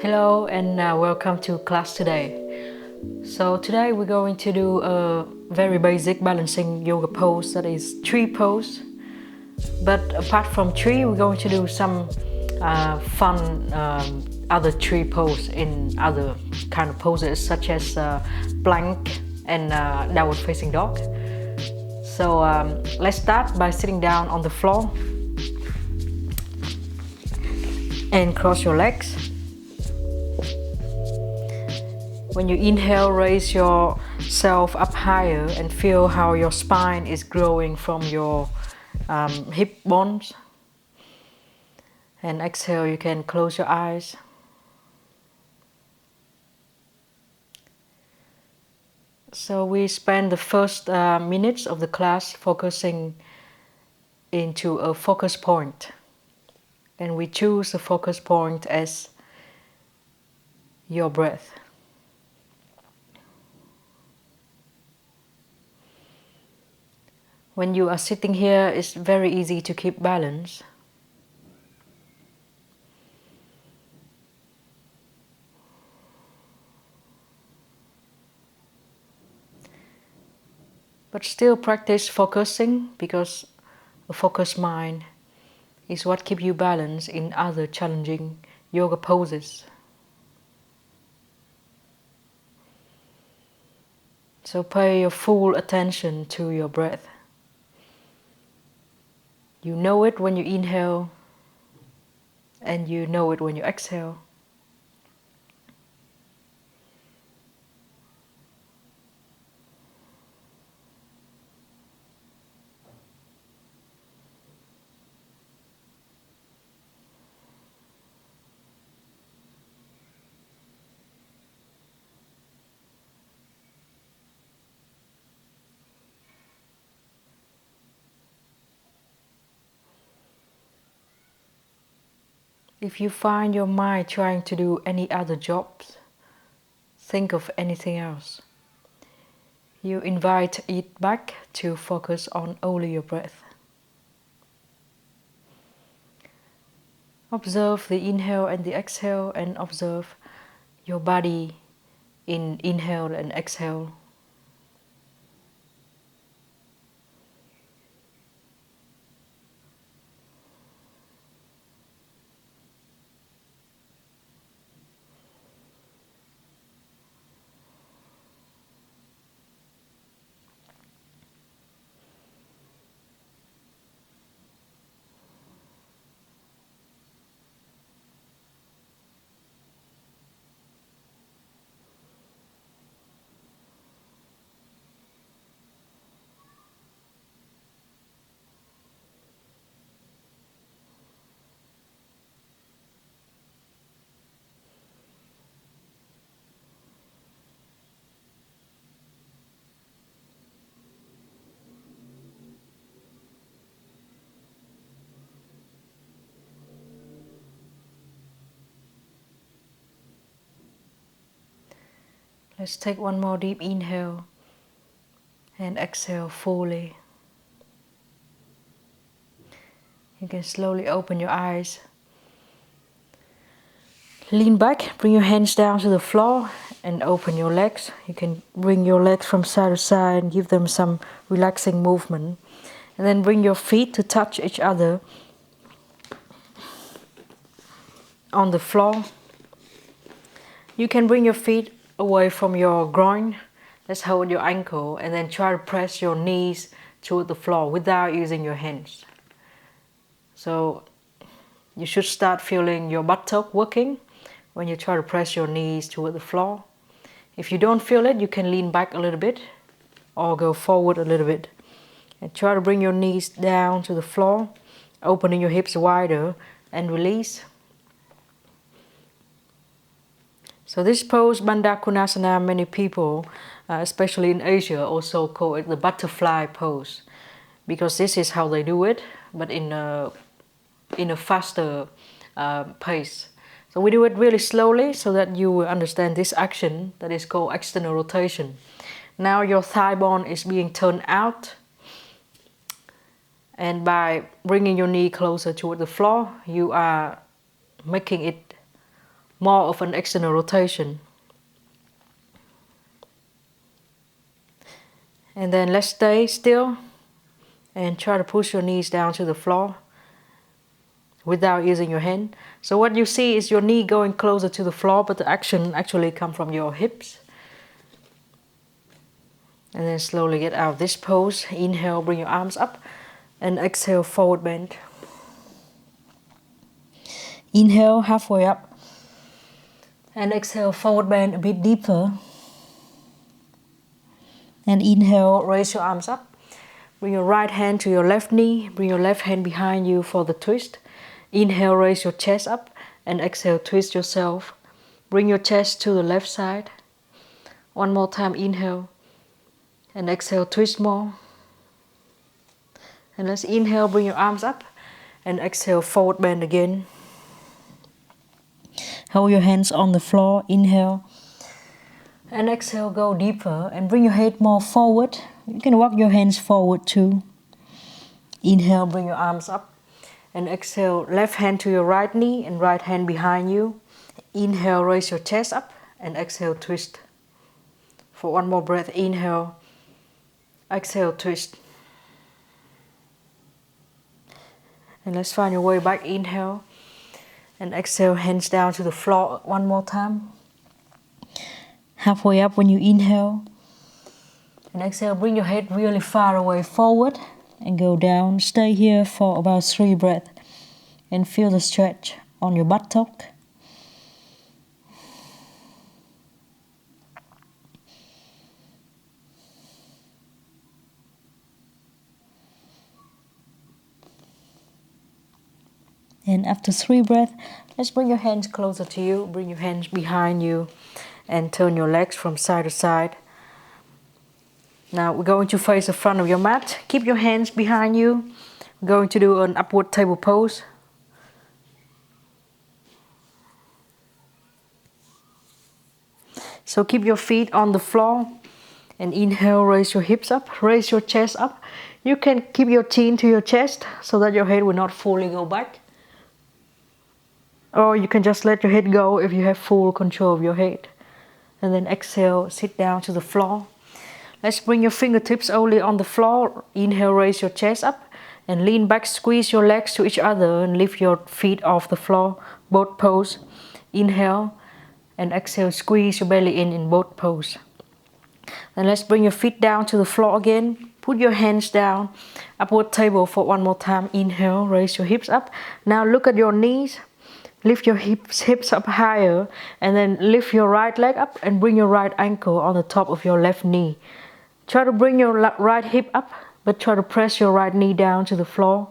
Hello and welcome to class today. So today we're going to do a very basic balancing yoga pose, that is tree pose. But apart from tree, we're going to do some fun other tree pose in other kind of poses, such as plank and downward facing dog. So let's start by sitting down on the floor and cross your legs. When you inhale, raise yourself up higher and feel how your spine is growing from your hip bones. And exhale, you can close your eyes. So we spend the first minutes of the class focusing into a focus point. And we choose the focus point as your breath. When you are sitting here, it's very easy to keep balance. But still practice focusing, because a focused mind is what keeps you balanced in other challenging yoga poses. So pay your full attention to your breath. You know it when you inhale, and you know it when you exhale. If you find your mind trying to do any other jobs, think of anything else. You invite it back to focus on only your breath. Observe the inhale and the exhale, and observe your body in inhale and exhale. Let's take one more deep inhale and exhale fully. You can slowly open your eyes. Lean back, bring your hands down to the floor and open your legs. You can bring your legs from side to side and give them some relaxing movement. And then bring your feet to touch each other on the floor. You can bring your feet away from your groin. Let's hold your ankle and then try to press your knees toward the floor without using your hands. So you should start feeling your buttock working when you try to press your knees toward the floor. If you don't feel it, you can lean back a little bit or go forward a little bit. And try to bring your knees down to the floor, opening your hips wider and release. So this pose, Bandha Konasana, many people, especially in Asia, also call it the butterfly pose, because this is how they do it, but in a faster pace. So we do it really slowly so that you will understand this action that is called external rotation. Now your thigh bone is being turned out, and by bringing your knee closer toward the floor, you are making it more of an external rotation. And then let's stay still and try to push your knees down to the floor without using your hand. So what you see is your knee going closer to the floor, but the action actually comes from your hips. And then slowly get out of this pose. Inhale, bring your arms up, and exhale, forward bend. Inhale, halfway up, and exhale, forward bend a bit deeper. And inhale, raise your arms up. Bring your right hand to your left knee. Bring your left hand behind you for the twist. Inhale, raise your chest up, and exhale, twist yourself. Bring your chest to the left side. One more time, inhale. And exhale, twist more. And let's inhale, bring your arms up. And exhale, forward bend again. Hold your hands on the floor, inhale. And exhale, go deeper and bring your head more forward. You can walk your hands forward too. Inhale, bring your arms up. And exhale, left hand to your right knee and right hand behind you. Inhale, raise your chest up. And exhale, twist. For one more breath, inhale. Exhale, twist. And let's find your way back. Inhale. And exhale, hands down to the floor one more time. Halfway up when you inhale. And exhale, bring your head really far away forward. And go down. Stay here for about 3 breaths. And feel the stretch on your buttock. And after 3 breaths, let's bring your hands closer to you. Bring your hands behind you and turn your legs from side to side. Now we're going to face the front of your mat. Keep your hands behind you. We're going to do an upward table pose. So keep your feet on the floor. And inhale, raise your hips up, raise your chest up. You can keep your chin to your chest so that your head will not fully go back. Or you can just let your head go if you have full control of your head. And then exhale, sit down to the floor. Let's bring your fingertips only on the floor. Inhale, raise your chest up and lean back, squeeze your legs to each other and lift your feet off the floor, both pose. Inhale and exhale, squeeze your belly in both pose. Then let's bring your feet down to the floor again. Put your hands down, upward table for one more time. Inhale, raise your hips up. Now look at your knees. Lift your hips up higher and then lift your right leg up and bring your right ankle on the top of your left knee. Try to bring your right hip up, but try to press your right knee down to the floor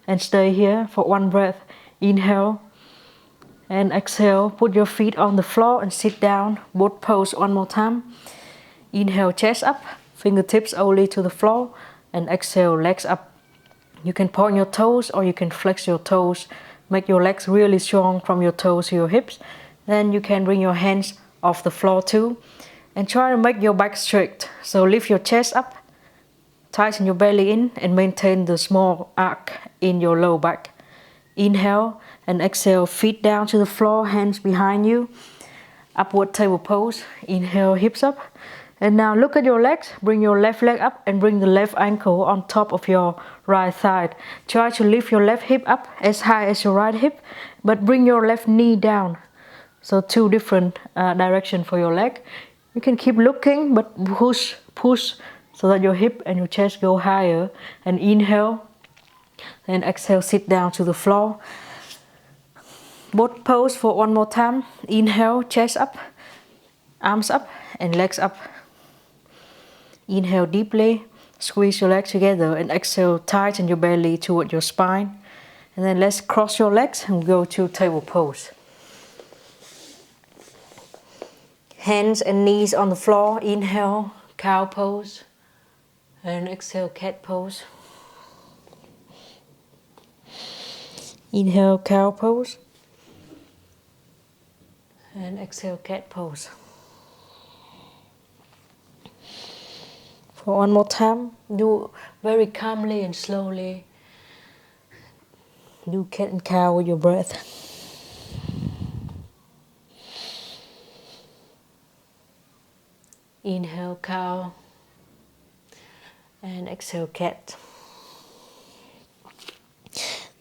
and stay here for 1 breath. Inhale and exhale. Put your feet on the floor and sit down. Both pose one more time. Inhale, chest up, fingertips only to the floor, and exhale, legs up. You can point your toes or you can flex your toes. Make your legs really strong from your toes to your hips. Then you can bring your hands off the floor too. And try to make your back straight. So lift your chest up, tighten your belly in and maintain the small arc in your low back. Inhale and exhale, feet down to the floor, hands behind you. Upward table pose. Inhale, hips up. And now look at your legs. Bring your left leg up and bring the left ankle on top of your right thigh. Try to lift your left hip up as high as your right hip, but bring your left knee down. So 2 different directions for your leg. You can keep looking, but push so that your hip and your chest go higher. And inhale, then exhale, sit down to the floor. Both pose for one more time. Inhale, chest up, arms up and legs up. Inhale deeply, squeeze your legs together and exhale, tighten your belly toward your spine. And then let's cross your legs and go to table pose. Hands and knees on the floor. Inhale, cow pose. And exhale, cat pose. Inhale, cow pose. And exhale, cat pose. For one more time, do very calmly and slowly. Do cat and cow with your breath. Inhale cow and exhale cat.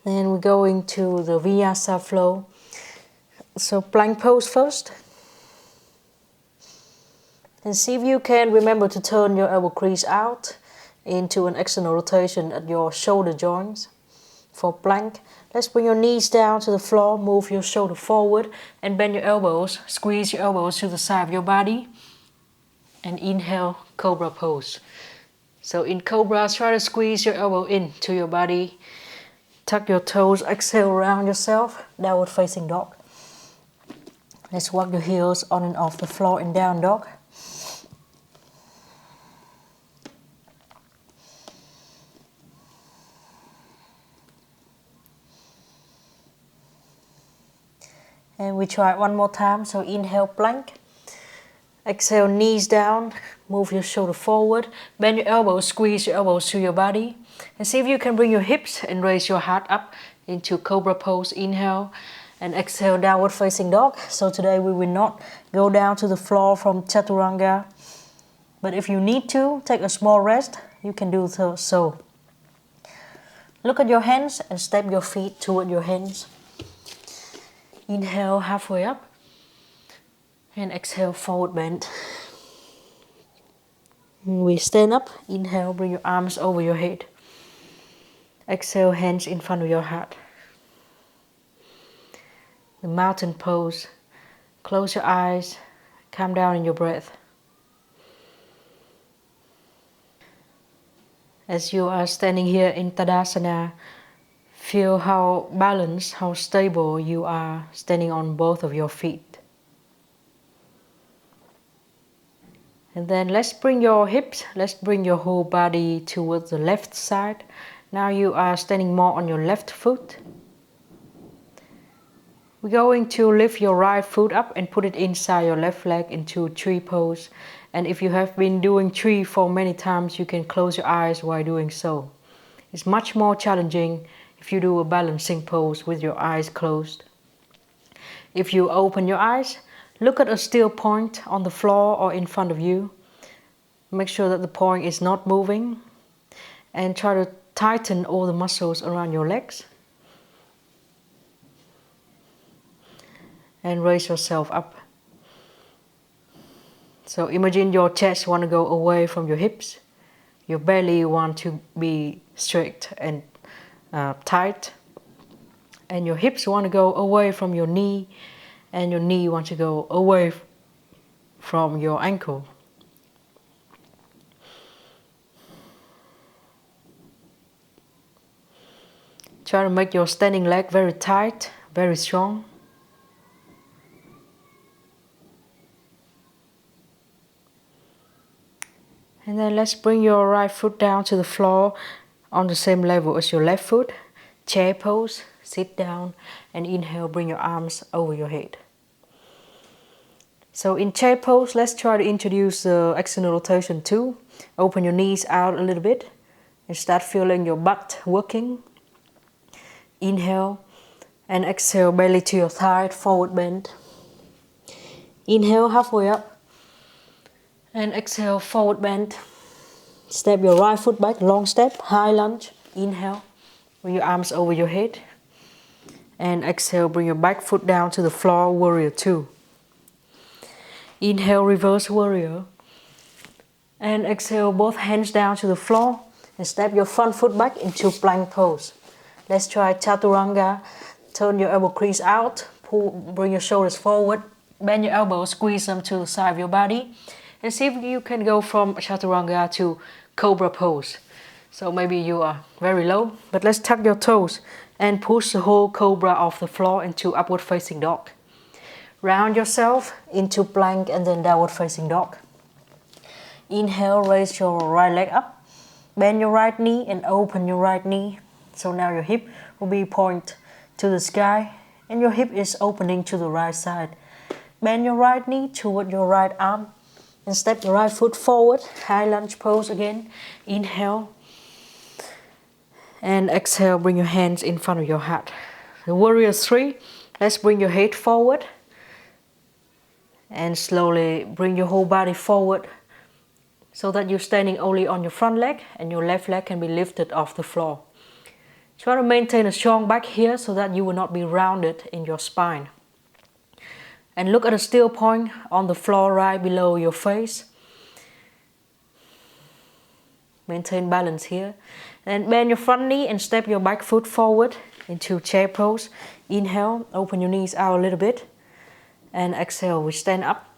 Then we're going to the Vinyasa flow. So plank pose first. And see if you can remember to turn your elbow crease out into an external rotation at your shoulder joints. For plank, let's bring your knees down to the floor, move your shoulder forward and bend your elbows. Squeeze your elbows to the side of your body. And inhale, cobra pose. So in cobra, try to squeeze your elbow into your body. Tuck your toes, exhale around yourself, downward facing dog. Let's walk your heels on and off the floor in down dog. And we try it one more time. So inhale, plank. Exhale, knees down. Move your shoulder forward. Bend your elbows, squeeze your elbows to your body. And see if you can bring your hips and raise your heart up into cobra pose. Inhale. And exhale, downward facing dog. So today we will not go down to the floor from chaturanga. But if you need to take a small rest, you can do so. Look at your hands and step your feet toward your hands. Inhale, halfway up. And exhale, forward bend. We stand up. Inhale, bring your arms over your head. Exhale, hands in front of your heart. The mountain pose. Close your eyes. Calm down in your breath. As you are standing here in Tadasana, feel how balanced, how stable you are standing on both of your feet. And then let's bring your hips, let's bring your whole body towards the left side. Now you are standing more on your left foot. We're going to lift your right foot up and put it inside your left leg into tree pose. And if you have been doing tree for many times, you can close your eyes while doing so. It's much more challenging if you do a balancing pose with your eyes closed. If you open your eyes, look at a still point on the floor or in front of you. Make sure that the point is not moving. And try to tighten all the muscles around your legs. And raise yourself up. So imagine your chest want to go away from your hips. Your belly want to be straight and tight. And your hips want to go away from your knee. And your knee want to go away from your ankle. Try to make your standing leg very tight, very strong. And then let's bring your right foot down to the floor on the same level as your left foot. Chair pose, sit down and inhale, bring your arms over your head. So in chair pose, let's try to introduce the external rotation too. Open your knees out a little bit and start feeling your butt working. Inhale and exhale, belly to your thigh, forward bend. Inhale, halfway up. And exhale, forward bend. Step your right foot back, long step, high lunge. Inhale, bring your arms over your head. And exhale, bring your back foot down to the floor, warrior two. Inhale, reverse warrior. And exhale, both hands down to the floor. And step your front foot back into plank pose. Let's try chaturanga. Turn your elbow crease out. Bring your shoulders forward. Bend your elbows, squeeze them to the side of your body. And see if you can go from chaturanga to cobra pose. So maybe you are very low, but let's tuck your toes and push the whole cobra off the floor into upward facing dog. Round yourself into plank and then downward facing dog. Inhale, raise your right leg up. Bend your right knee and open your right knee. So now your hip will be point to the sky and your hip is opening to the right side. Bend your right knee toward your right arm. And step your right foot forward, high lunge pose again. Inhale. And exhale, bring your hands in front of your heart. The warrior three, let's bring your head forward. And slowly bring your whole body forward. so that you're standing only on your front leg and your left leg can be lifted off the floor. Try to maintain a strong back here so that you will not be rounded in your spine. And look at a still point on the floor right below your face. Maintain balance here. And bend your front knee and step your back foot forward into chair pose. Inhale, open your knees out a little bit. And exhale, we stand up.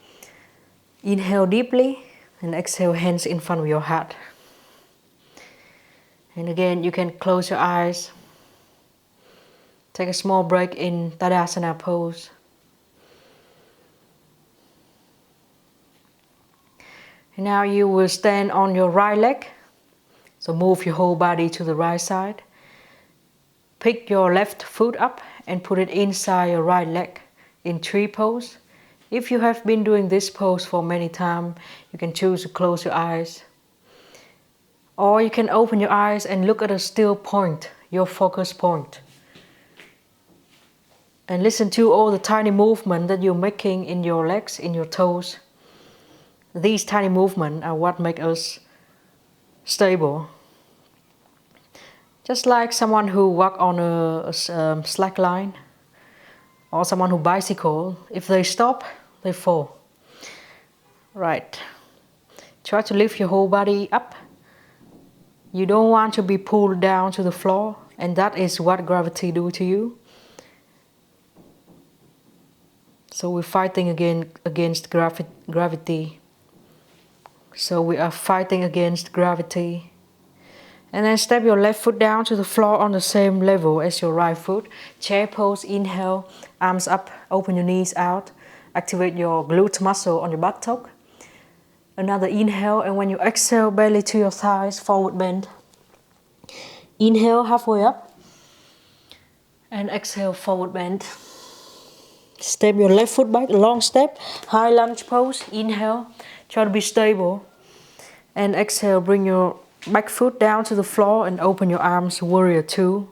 Inhale deeply and exhale, hands in front of your heart. And again, you can close your eyes. Take a small break in Tadasana pose. And now you will stand on your right leg. So move your whole body to the right side. Pick your left foot up and put it inside your right leg in tree pose. If you have been doing this pose for many times, you can choose to close your eyes. Or you can open your eyes and look at a still point, your focus point. And listen to all the tiny movements that you're making in your legs, in your toes. These tiny movements are what make us stable. Just like someone who walks on a slack line or someone who bicycle, if they stop, they fall. Right. Try to lift your whole body up. You don't want to be pulled down to the floor, and that is what gravity do to you. So we're fighting against gravity. So we are fighting against gravity. And then step your left foot down to the floor on the same level as your right foot. Chair pose, inhale, arms up, open your knees out. Activate your glute muscle on your buttock. Another inhale, and when you exhale, belly to your thighs, forward bend. Inhale, halfway up. And exhale, forward bend. Step your left foot back, long step, high lunge pose. Inhale, try to be stable. And exhale, bring your back foot down to the floor and open your arms, warrior two.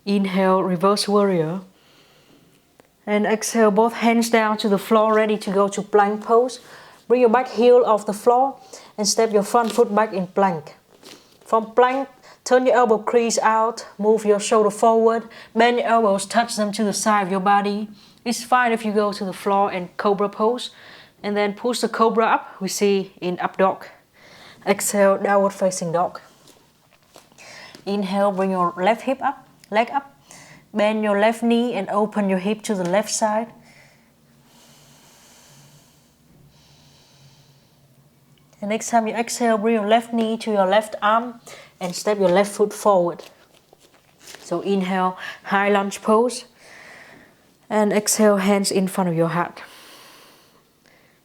Inhale, reverse warrior. And exhale, both hands down to the floor, ready to go to plank pose. Bring your back heel off the floor and step your front foot back in plank. From plank, turn your elbow crease out, move your shoulder forward, bend your elbows, touch them to the side of your body. It's fine if you go to the floor and cobra pose. And then push the cobra up, we see in up dog. Exhale, downward facing dog. Inhale, bring your left hip up, leg up. Bend your left knee and open your hip to the left side. And next time you exhale, bring your left knee to your left arm and step your left foot forward. So inhale, high lunge pose. And exhale, hands in front of your heart.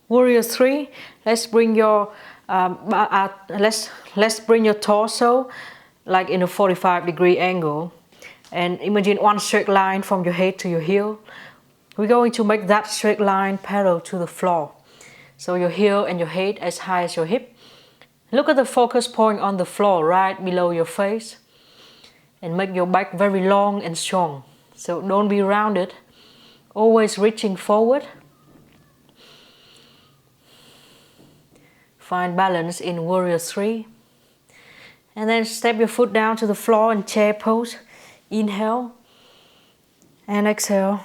Warrior three. Let's bring your let's bring your torso like in a 45-degree angle. And imagine one straight line from your head to your heel. We're going to make that straight line parallel to the floor. So your heel and your head as high as your hip. Look at the focus point on the floor right below your face. And make your back very long and strong. So don't be rounded. Always reaching forward. Find balance in warrior three. And then step your foot down to the floor in chair pose. Inhale. And exhale.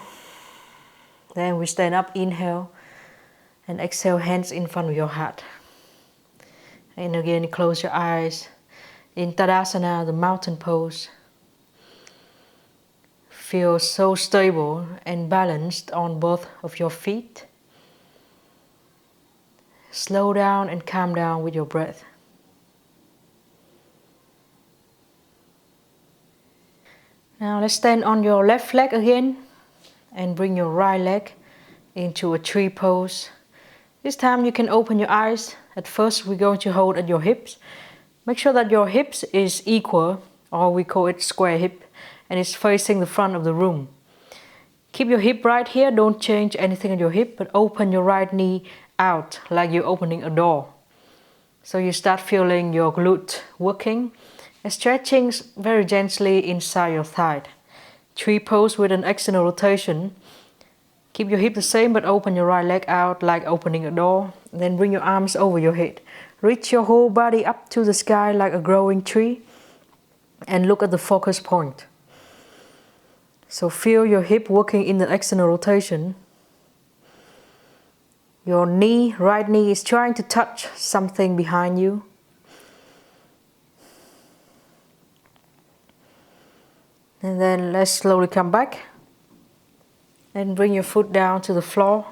Then we stand up, inhale. And exhale, hands in front of your heart. And again, close your eyes. In Tadasana, the mountain pose. Feel so stable and balanced on both of your feet. Slow down and calm down with your breath. Now let's stand on your left leg again and bring your right leg into a tree pose. This time you can open your eyes. At first we're going to hold at your hips. Make sure that your hips is equal, or we call it square hip, and it's facing the front of the room. Keep your hip right here, don't change anything on your hip, but open your right knee out like you're opening a door. So you start feeling your glute working and stretching very gently inside your thigh. Tree pose with an external rotation. Keep your hip the same but open your right leg out like opening a door. Then bring your arms over your head. Reach your whole body up to the sky like a growing tree and look at the focus point. So feel your hip working in the external rotation. Your knee, right knee, is trying to touch something behind you. And then let's slowly come back and bring your foot down to the floor.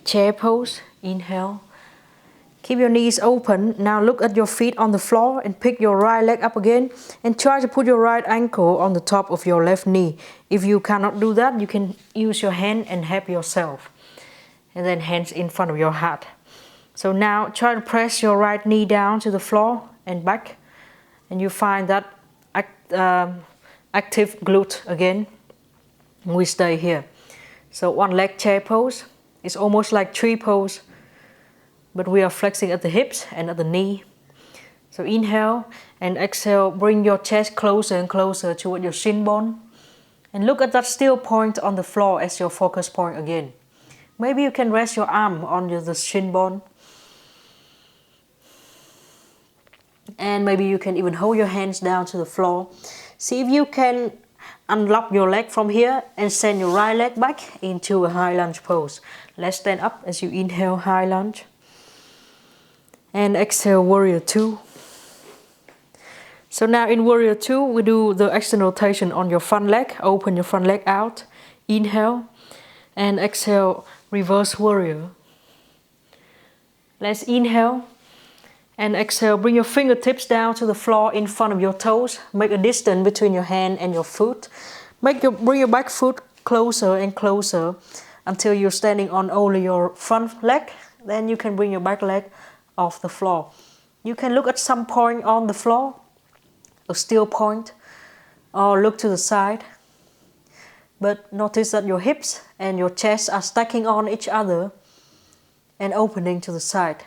Chair pose, inhale. Keep your knees open. Now look at your feet on the floor and pick your right leg up again and try to put your right ankle on the top of your left knee. If you cannot do that, you can use your hand and help yourself. And then hands in front of your heart. So now try to press your right knee down to the floor and back. And you find that active glute again. We stay here. So one leg chair pose. It's almost like tree pose, but we are flexing at the hips and at the knee. So inhale and exhale, bring your chest closer and closer toward your shin bone. And look at that still point on the floor as your focus point again. Maybe you can rest your arm on the shin bone. And maybe you can even hold your hands down to the floor. See if you can unlock your leg from here and send your right leg back into a high lunge pose. Let's stand up as you inhale, high lunge. And exhale, warrior two. So now in warrior two, we do the external rotation on your front leg. Open your front leg out. Inhale. And exhale, reverse warrior. Let's inhale. And exhale, bring your fingertips down to the floor in front of your toes. Make a distance between your hand and your foot. Bring your back foot closer and closer until you're standing on only your front leg. Then you can bring your back leg off the floor. You can look at some point on the floor, a still point, or look to the side. But notice that your hips and your chest are stacking on each other and opening to the side.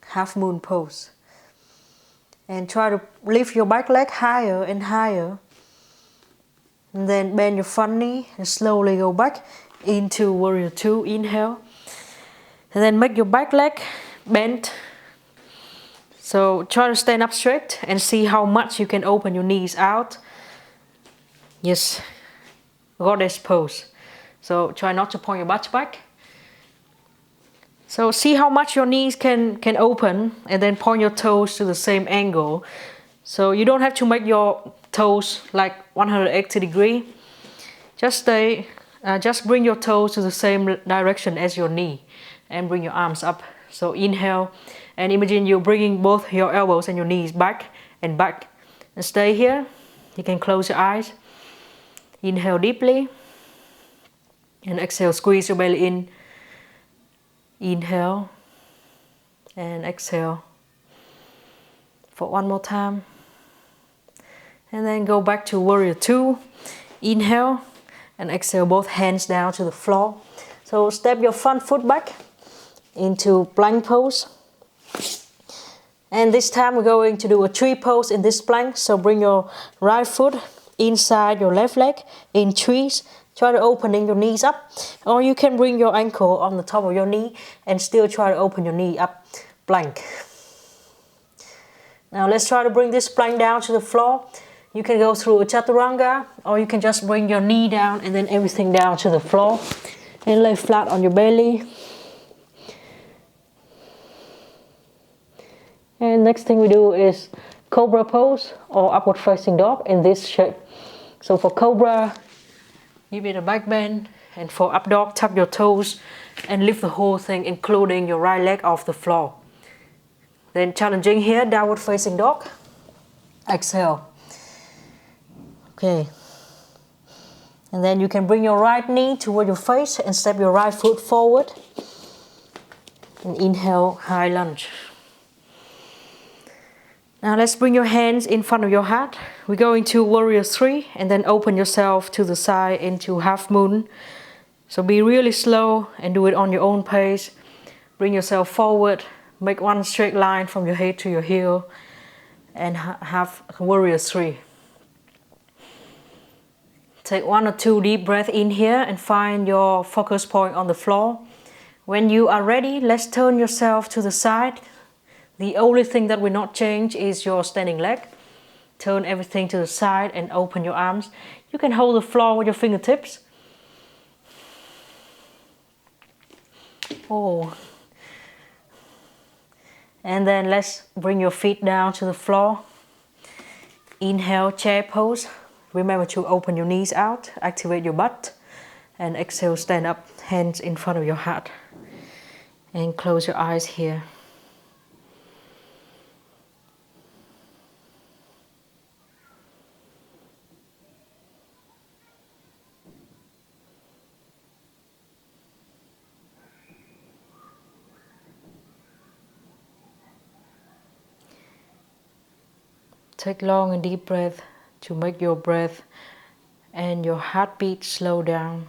Half moon pose. And try to lift your back leg higher and higher. And then bend your front knee and slowly go back into warrior two. Inhale. And then make your back leg bend. So try to stand up straight and see how much you can open your knees out. Yes, goddess pose. So try not to point your butt back. So see how much your knees can open and then point your toes to the same angle. So you don't have to make your toes like 180 degrees. Just bring your toes to the same direction as your knee and bring your arms up. So inhale and imagine you're bringing both your elbows and your knees back and back. And stay here. You can close your eyes. Inhale deeply. And exhale, squeeze your belly in. Inhale and exhale for one more time. And then go back to warrior two. Inhale and exhale, both hands down to the floor. So step your front foot back into plank pose. And this time we're going to do a tree pose in this plank. So bring your right foot inside your left leg in trees. Try to opening your knees up, or you can bring your ankle on the top of your knee and still try to open your knee up, plank. Now let's try to bring this plank down to the floor. You can go through a chaturanga, or you can just bring your knee down and then everything down to the floor. And lay flat on your belly. And next thing we do is cobra pose or upward facing dog in this shape. So for cobra, give it a back bend, and for up dog, tap your toes and lift the whole thing, including your right leg off the floor. Then challenging here, downward facing dog. Exhale. Okay. And then you can bring your right knee toward your face and step your right foot forward. And inhale, high lunge. Now let's bring your hands in front of your heart. We go into warrior three and then open yourself to the side into half moon. So be really slow and do it on your own pace. Bring yourself forward. Make one straight line from your head to your heel. And have warrior three. Take 1 or 2 deep breaths in here and find your focus point on the floor. When you are ready, let's turn yourself to the side. The only thing that will not change is your standing leg. Turn everything to the side and open your arms. You can hold the floor with your fingertips. Oh. And then let's bring your feet down to the floor. Inhale, chair pose. Remember to open your knees out, activate your butt. And exhale, stand up, hands in front of your heart. And close your eyes here. Take long and deep breath to make your breath and your heartbeat slow down.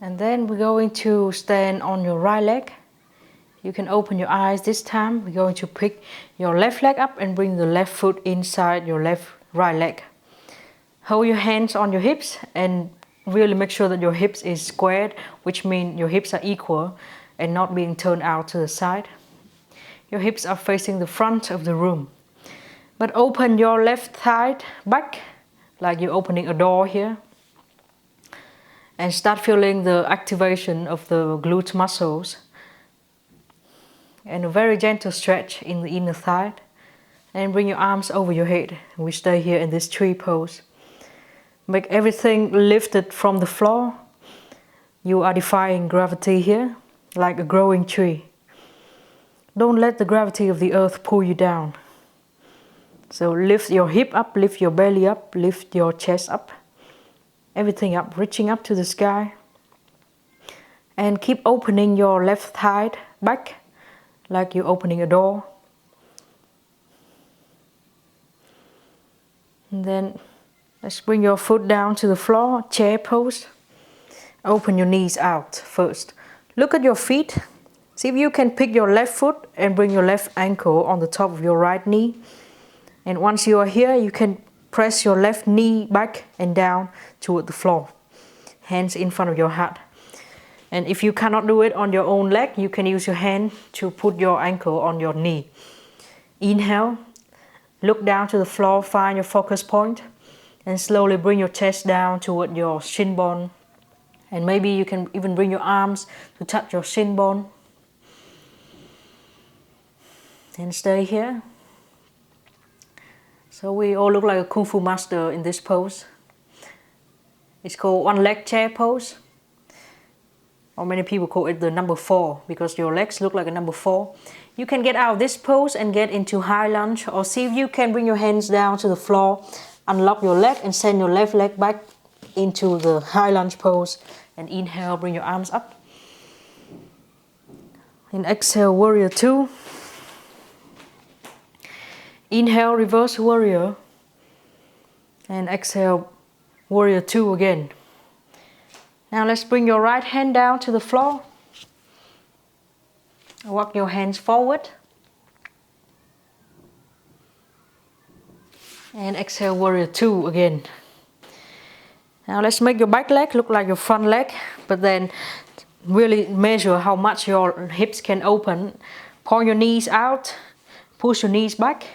And then we're going to stand on your right leg. You can open your eyes this time. We're going to pick your left leg up and bring the left foot inside your right leg. Hold your hands on your hips and really make sure that your hips is squared, which means your hips are equal and not being turned out to the side. Your hips are facing the front of the room. But open your left thigh back, like you're opening a door here. And start feeling the activation of the glute muscles. And a very gentle stretch in the inner thigh. And bring your arms over your head. We stay here in this tree pose. Make everything lifted from the floor. You are defying gravity here, like a growing tree. Don't let the gravity of the earth pull you down. So lift your hip up, lift your belly up, lift your chest up. Everything up, reaching up to the sky. And keep opening your left thigh back, like you're opening a door. And then let's bring your foot down to the floor, chair pose. Open your knees out first. Look at your feet. See if you can pick your left foot and bring your left ankle on the top of your right knee. And once you are here, you can press your left knee back and down toward the floor. Hands in front of your heart. And if you cannot do it on your own leg, you can use your hand to put your ankle on your knee. Inhale. Look down to the floor, find your focus point. And slowly bring your chest down toward your shin bone. And maybe you can even bring your arms to touch your shin bone. And stay here. So we all look like a Kung Fu master in this pose. It's called one leg chair pose. Or many people call it the number 4 because your legs look like a number 4. You can get out of this pose and get into high lunge, or see if you can bring your hands down to the floor, unlock your leg and send your left leg back into the high lunge pose. And inhale, bring your arms up. And exhale, warrior 2. Inhale, reverse warrior. And exhale, warrior 2 again. Now let's bring your right hand down to the floor. Walk your hands forward. And exhale, warrior 2 again. Now let's make your back leg look like your front leg, but then really measure how much your hips can open. Point your knees out, push your knees back,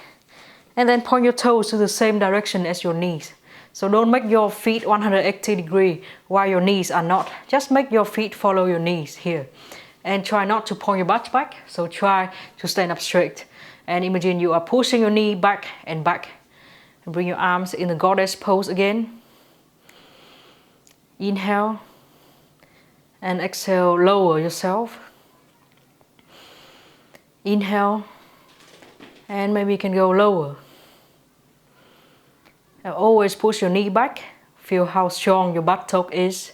and then point your toes to the same direction as your knees. So don't make your feet 180 degrees while your knees are not. Just make your feet follow your knees here. And try not to point your butt back. So try to stand up straight. And imagine you are pushing your knee back and back. And bring your arms in the goddess pose again. Inhale. And exhale, lower yourself. Inhale. And maybe you can go lower. And always push your knee back. Feel how strong your buttock is.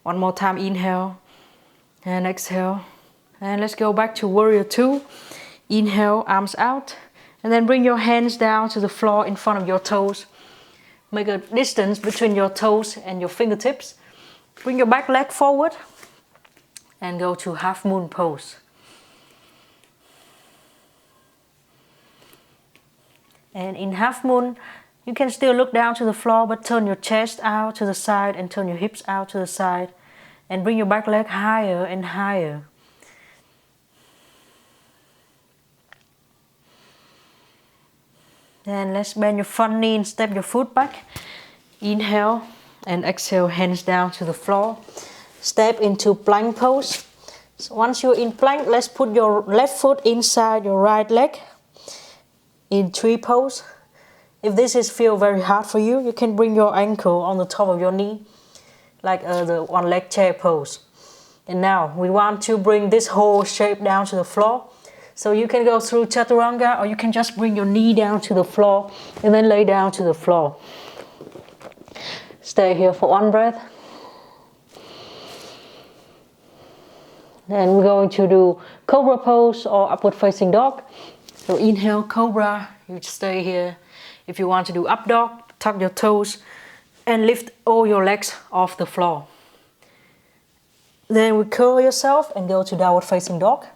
One more time, inhale. And exhale. And let's go back to warrior 2. Inhale, arms out. And then bring your hands down to the floor in front of your toes. Make a distance between your toes and your fingertips. Bring your back leg forward. And go to half moon pose. And in half moon, you can still look down to the floor, but turn your chest out to the side and turn your hips out to the side. And bring your back leg higher and higher. Then let's bend your front knee and step your foot back. Inhale and exhale, hands down to the floor. Step into plank pose. So once you're in plank, let's put your left foot inside your right leg in tree pose. If this is feel very hard for you, you can bring your ankle on the top of your knee, like the one leg chair pose. And now we want to bring this whole shape down to the floor. So you can go through chaturanga, or you can just bring your knee down to the floor and then lay down to the floor. Stay here for one breath. Then we're going to do cobra pose or upward facing dog. So inhale, cobra, you stay here. If you want to do up dog, tuck your toes and lift all your legs off the floor. Then we curl yourself and go to downward facing dog.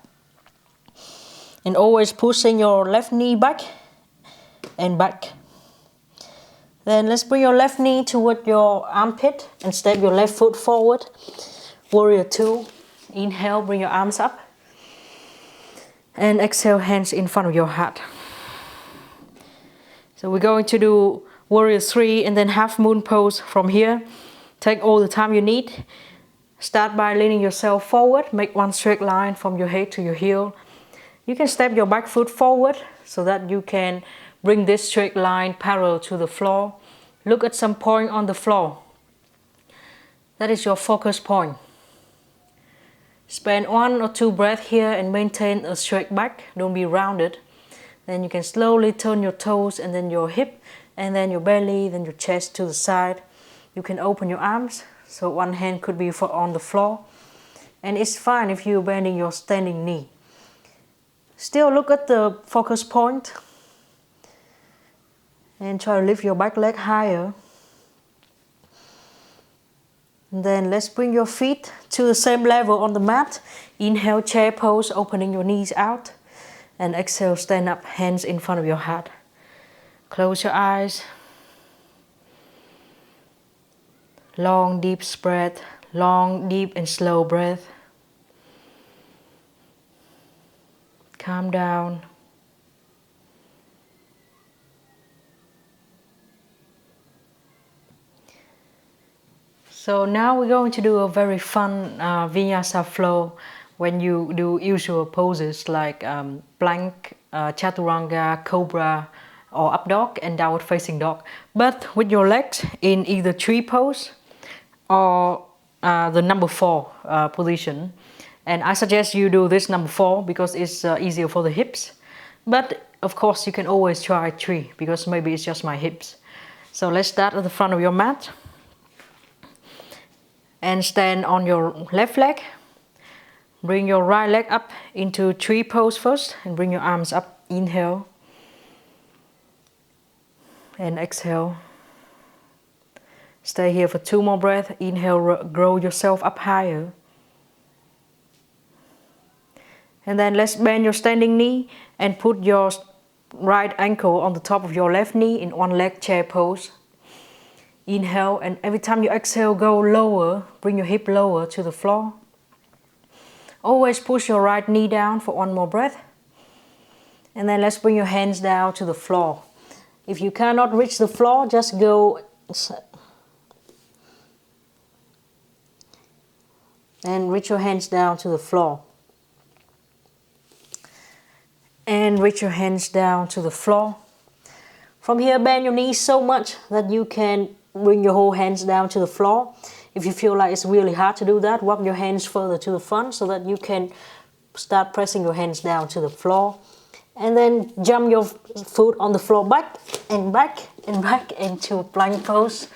And always pushing your left knee back and back. Then let's bring your left knee toward your armpit and step your left foot forward. Warrior 2. Inhale, bring your arms up. And exhale, hands in front of your heart. So we're going to do Warrior 3 and then half moon pose from here. Take all the time you need. Start by leaning yourself forward. Make one straight line from your head to your heel. You can step your back foot forward so that you can bring this straight line parallel to the floor. Look at some point on the floor. That is your focus point. Spend 1 or 2 breaths here and maintain a straight back. Don't be rounded. Then you can slowly turn your toes and then your hip and then your belly, then your chest to the side. You can open your arms, so one hand could be on the floor. And it's fine if you're bending your standing knee. Still look at the focus point and try to lift your back leg higher. And then let's bring your feet to the same level on the mat. Inhale, chair pose, opening your knees out. And exhale, stand up, hands in front of your heart. Close your eyes. Long, deep breath. Long, deep and slow breath. Calm down. So now we're going to do a very fun Vinyasa flow when you do usual poses like plank, chaturanga, cobra or up dog and downward facing dog. But with your legs in either tree pose or the number 4 position. And I suggest you do this number 4 because it's easier for the hips. But of course you can always try 3 because maybe it's just my hips. So let's start at the front of your mat. And stand on your left leg. Bring your right leg up into tree pose first and bring your arms up. Inhale. And exhale. Stay here for 2 more breaths. Inhale, grow yourself up higher. And then let's bend your standing knee and put your right ankle on the top of your left knee in one leg chair pose. Inhale, and every time you exhale, go lower. Bring your hip lower to the floor. Always push your right knee down for 1 more breath. And then let's bring your hands down to the floor. If you cannot reach the floor, just go and reach your hands down to the floor. And reach your hands down to the floor. From here, bend your knees so much that you can bring your whole hands down to the floor. If you feel like it's really hard to do that, walk your hands further to the front so that you can start pressing your hands down to the floor. And then jump your foot on the floor back and back and back into plank pose.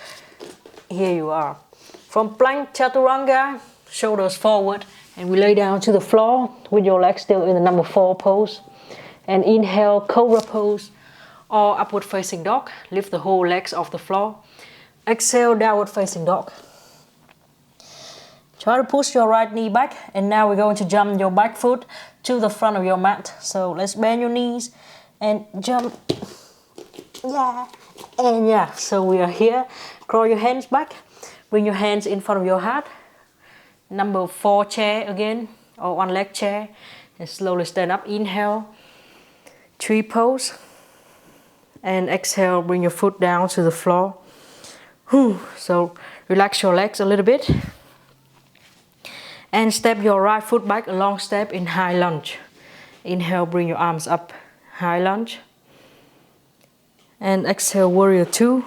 Here you are. From plank chaturanga, shoulders forward, and we lay down to the floor with your legs still in the number 4 pose. And inhale, cobra pose or upward facing dog. Lift the whole legs off the floor. Exhale, downward facing dog. Try to push your right knee back, and now we're going to jump your back foot to the front of your mat. So let's bend your knees and jump Yeah. And yeah, so we are here. Crawl your hands back. Bring your hands in front of your heart. Number 4 chair again, or one leg chair. And slowly stand up. Inhale. 3 pose. And exhale, bring your foot down to the floor. So relax your legs a little bit. And step your right foot back, a long step in high lunge. Inhale, bring your arms up, high lunge. And exhale, warrior 2.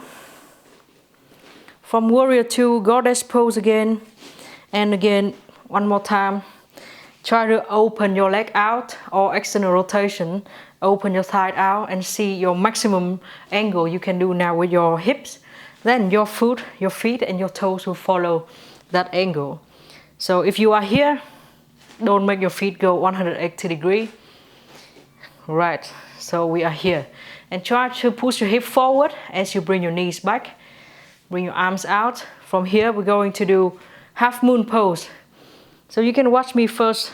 From warrior 2, goddess pose again. And again, one more time. Try to open your leg out or external rotation. Open your thigh out and see your maximum angle you can do now with your hips. Then your foot, your feet and your toes will follow that angle. So if you are here, don't make your feet go 180 degrees. Right, so we are here. And try to push your hip forward as you bring your knees back. Bring your arms out. From here, we're going to do half moon pose. So you can watch me first.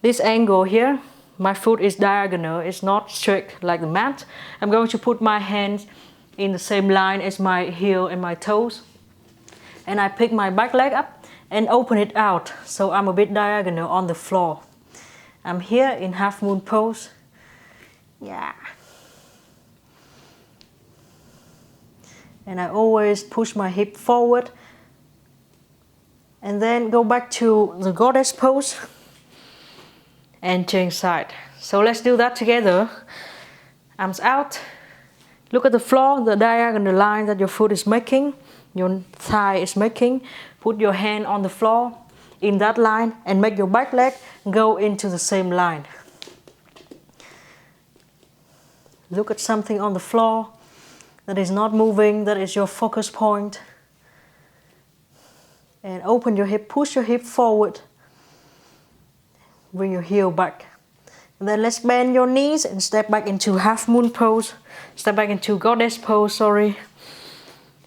This angle here, my foot is diagonal. It's not straight like the mat. I'm going to put my hands in the same line as my heel and my toes. And I pick my back leg up and open it out. So I'm a bit diagonal on the floor. I'm here in half moon pose. Yeah. And I always push my hip forward. And then go back to the goddess pose. And change side. So let's do that together. Arms out. Look at the floor, the diagonal line that your foot is making, your thigh is making. Put your hand on the floor in that line and make your back leg go into the same line. Look at something on the floor that is not moving, that is your focus point. And open your hip, push your hip forward. Bring your heel back. And then let's bend your knees and step back into half moon pose. Step back into goddess pose, sorry.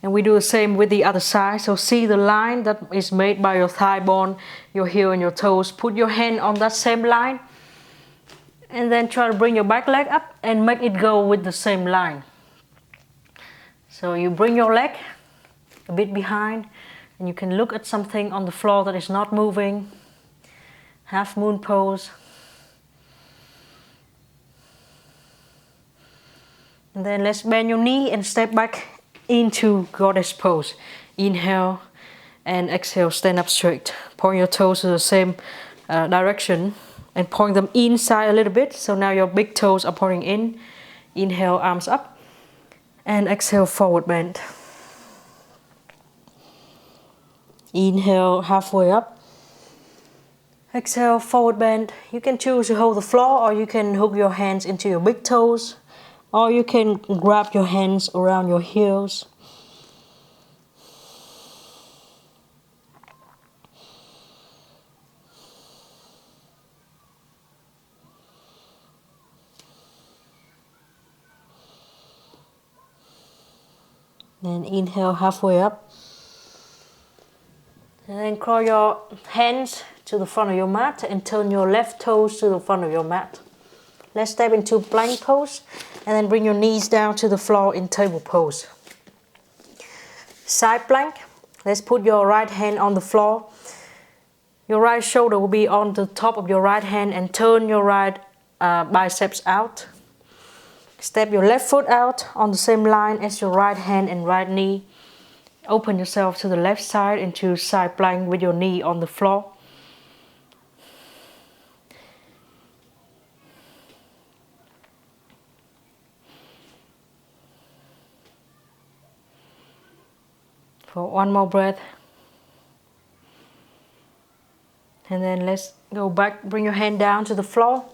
And we do the same with the other side. So see the line that is made by your thigh bone, your heel and your toes. Put your hand on that same line. And then try to bring your back leg up and make it go with the same line. So you bring your leg a bit behind. And you can look at something on the floor that is not moving. Half moon pose. And then let's bend your knee and step back into goddess pose. Inhale and exhale, stand up straight. Point your toes to the same direction and point them inside a little bit. So now your big toes are pointing in. Inhale, arms up. And exhale, forward bend. Inhale, halfway up. Exhale, forward bend. You can choose to hold the floor or you can hook your hands into your big toes. Or you can grab your hands around your heels. Then inhale halfway up. And then crawl your hands to the front of your mat and turn your left toes to the front of your mat. Let's step into plank pose and then bring your knees down to the floor in table pose. Side plank. Let's put your right hand on the floor. Your right shoulder will be on the top of your right hand and turn your right biceps out. Step your left foot out on the same line as your right hand and right knee. Open yourself to the left side into side plank with your knee on the floor. For one more breath. And then let's go back, bring your hand down to the floor.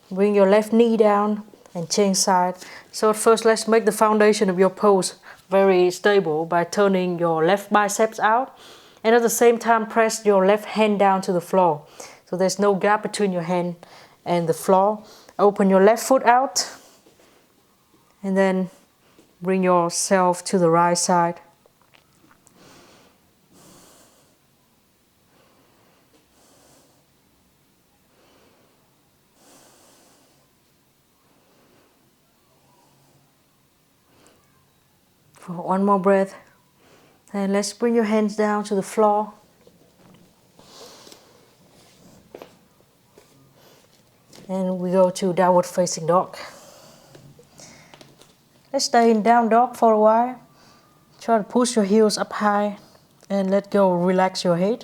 Bring your left knee down and change side. So at first let's make the foundation of your pose very stable by turning your left biceps out. And at the same time press your left hand down to the floor. So there's no gap between your hand and the floor. Open your left foot out. And then bring yourself to the right side. For one more breath. And let's bring your hands down to the floor. And we go to downward facing dog. Let's stay in down dog for a while. Try to push your heels up high and let go, relax your head.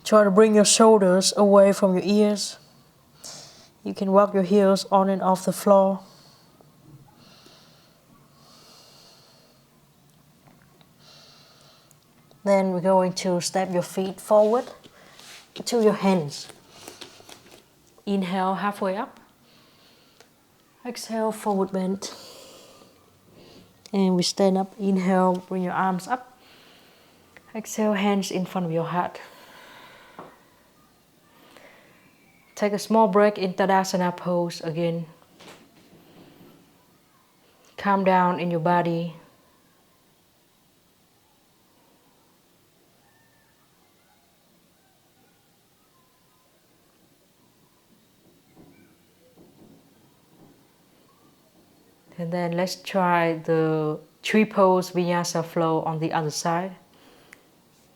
Try to bring your shoulders away from your ears. You can walk your heels on and off the floor. Then we're going to step your feet forward to your hands. Inhale, halfway up. Exhale, forward bend. And we stand up. Inhale, bring your arms up. Exhale, hands in front of your heart. Take a small break in Tadasana pose again. Calm down in your body. And then let's try the tree pose Vinyasa flow on the other side.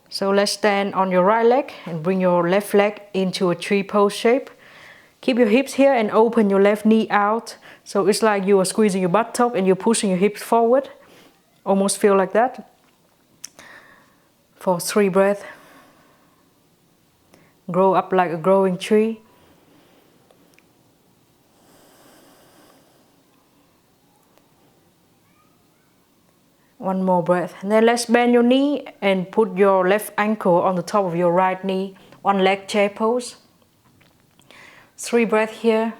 So let's stand on your right leg and bring your left leg into a tree pose shape. Keep your hips here and open your left knee out. So it's like you are squeezing your buttock and you're pushing your hips forward. Almost feel like that. For 3 breaths. Grow up like a growing tree. One more breath. And then let's bend your knee and put your left ankle on the top of your right knee. One leg chair pose. 3 breaths here.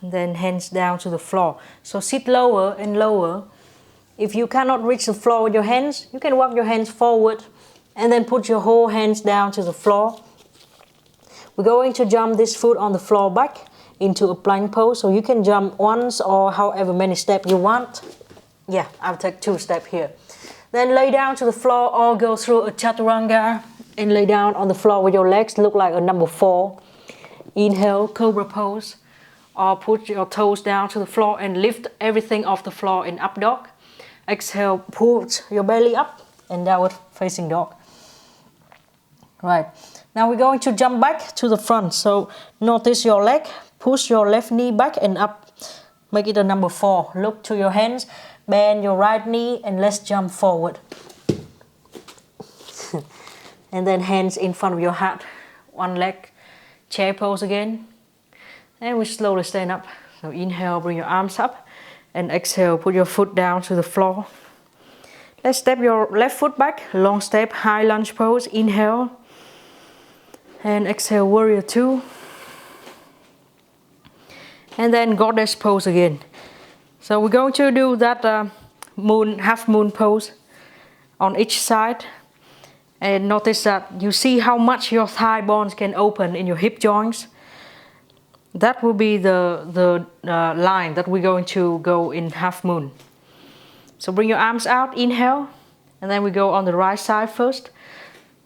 And then hands down to the floor. So sit lower and lower. If you cannot reach the floor with your hands, you can walk your hands forward and then put your whole hands down to the floor. We're going to jump this foot on the floor back into a plank pose. So you can jump once or however many steps you want. Yeah, I'll take 2 steps here. Then lay down to the floor or go through a chaturanga and lay down on the floor with your legs. Look like a number 4. Inhale, cobra pose. Or put your toes down to the floor and lift everything off the floor in up dog. Exhale, push your belly up and downward facing dog. Right, now we're going to jump back to the front. So notice your leg. Push your left knee back and up. Make it a number 4. Look to your hands. Bend your right knee and let's jump forward. And then hands in front of your heart. One leg chair pose again. And we slowly stand up. So inhale, bring your arms up. And exhale, put your foot down to the floor. Let's step your left foot back. Long step, high lunge pose. Inhale. And exhale, warrior 2. And then goddess pose again. So we're going to do that half moon pose on each side. And notice that you see how much your thigh bones can open in your hip joints. That will be the line that we're going to go in half moon. So bring your arms out, inhale. And then we go on the right side first.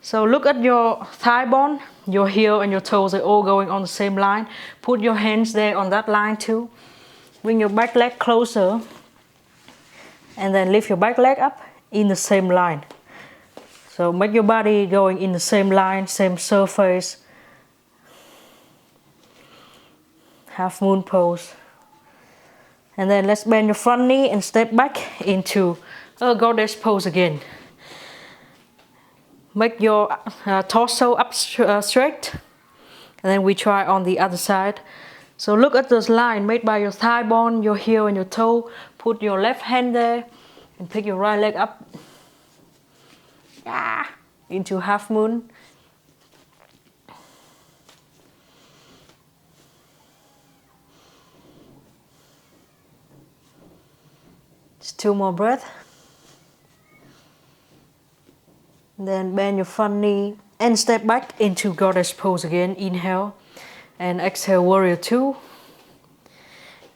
So look at your thigh bone, your heel and your toes are all going on the same line. Put your hands there on that line too. Bring your back leg closer. And then lift your back leg up in the same line. So make your body going in the same line, same surface. Half moon pose. And then let's bend your front knee and step back into a goddess pose again. Make your torso up straight. And then we try on the other side. So look at this line made by your thigh bone, your heel and your toe. Put your left hand there and pick your right leg up. Yeah, into half moon. Just 2 more breaths. Then bend your front knee and step back into goddess pose again. Inhale and exhale, warrior 2.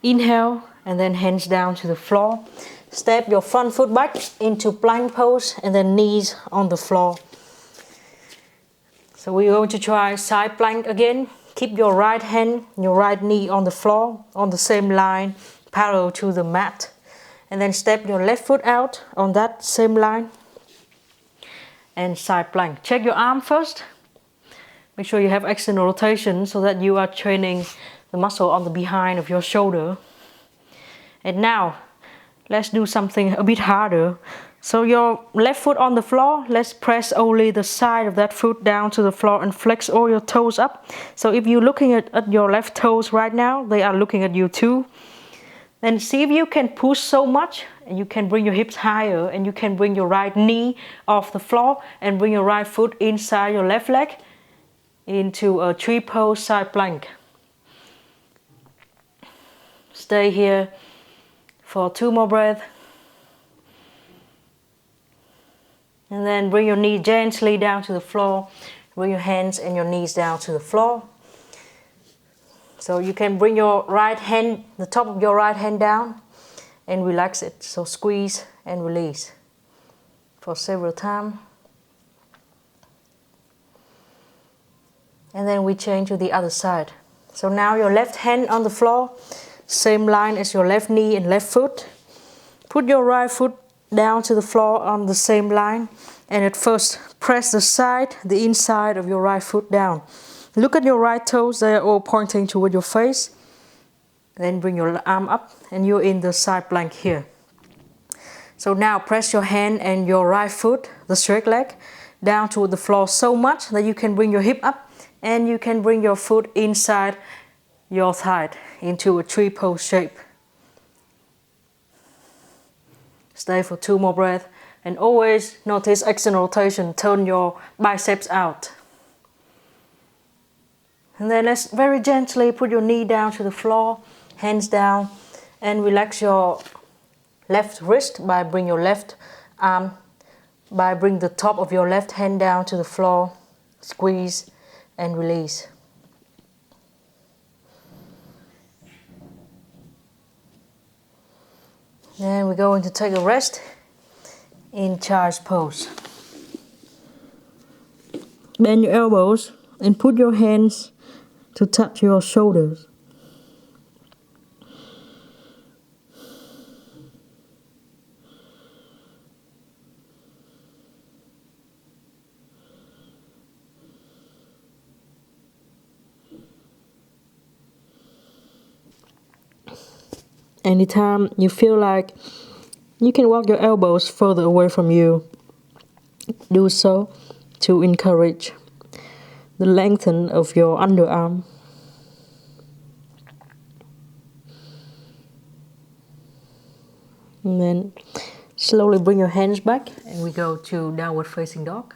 Inhale and then hands down to the floor. Step your front foot back into plank pose and then knees on the floor. So we're going to try side plank again. Keep your right hand, your right knee on the floor, on the same line, parallel to the mat. And then step your left foot out on that same line. And side plank. Check your arm first. Make sure you have external rotation so that you are training the muscle on the behind of your shoulder. And now, let's do something a bit harder. So your left foot on the floor, let's press only the side of that foot down to the floor and flex all your toes up. So if you're looking at your left toes right now, they are looking at you too. Then see if you can push so much, and you can bring your hips higher, and you can bring your right knee off the floor and bring your right foot inside your left leg into a tree pose side plank. Stay here for 2 more breaths. And then bring your knee gently down to the floor. Bring your hands and your knees down to the floor. So you can bring your right hand, the top of your right hand down and relax it. So squeeze and release for several times. And then we change to the other side. So now your left hand on the floor, same line as your left knee and left foot. Put your right foot down to the floor on the same line, and at first press the inside of your right foot down. Look at your right toes, they are all pointing toward your face. Then bring your arm up and you're in the side plank here. So now press your hand and your right foot, the straight leg, down toward the floor so much that you can bring your hip up and you can bring your foot inside your thigh into a tree pose shape. Stay for 2 more breaths and always notice external rotation. Turn your biceps out. And then let's very gently put your knee down to the floor, hands down, and relax your left wrist by bring your left arm, by bring the top of your left hand down to the floor, squeeze and release. Then we're going to take a rest in child's pose. Bend your elbows and put your hands to touch your shoulders. Anytime you feel like you can walk your elbows further away from you, do so to encourage the lengthening of your underarm. And then slowly bring your hands back and we go to downward facing dog.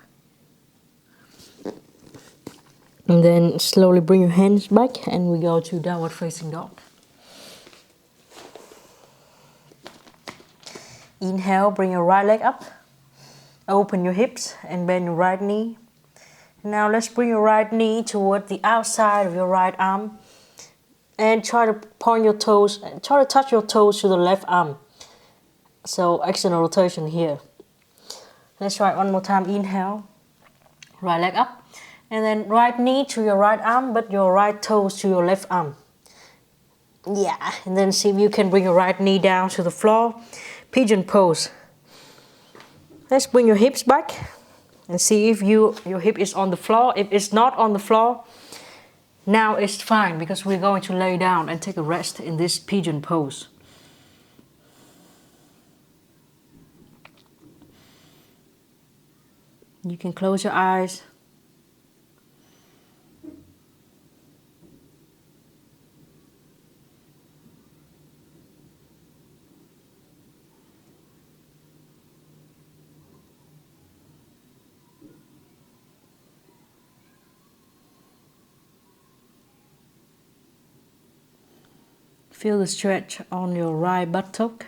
And then slowly bring your hands back and we go to downward facing dog. Inhale, bring your right leg up. Open your hips and bend your right knee. Now let's bring your right knee toward the outside of your right arm. And try to point your toes, try to touch your toes to the left arm. So external rotation here. Let's try it one more time. Inhale, right leg up. And then right knee to your right arm, but your right toes to your left arm. Yeah, and then see if you can bring your right knee down to the floor. Pigeon pose. Let's bring your hips back and see if your hip is on the floor. If it's not on the floor, now it's fine because we're going to lay down and take a rest in this pigeon pose. You can close your eyes. Feel the stretch on your right buttock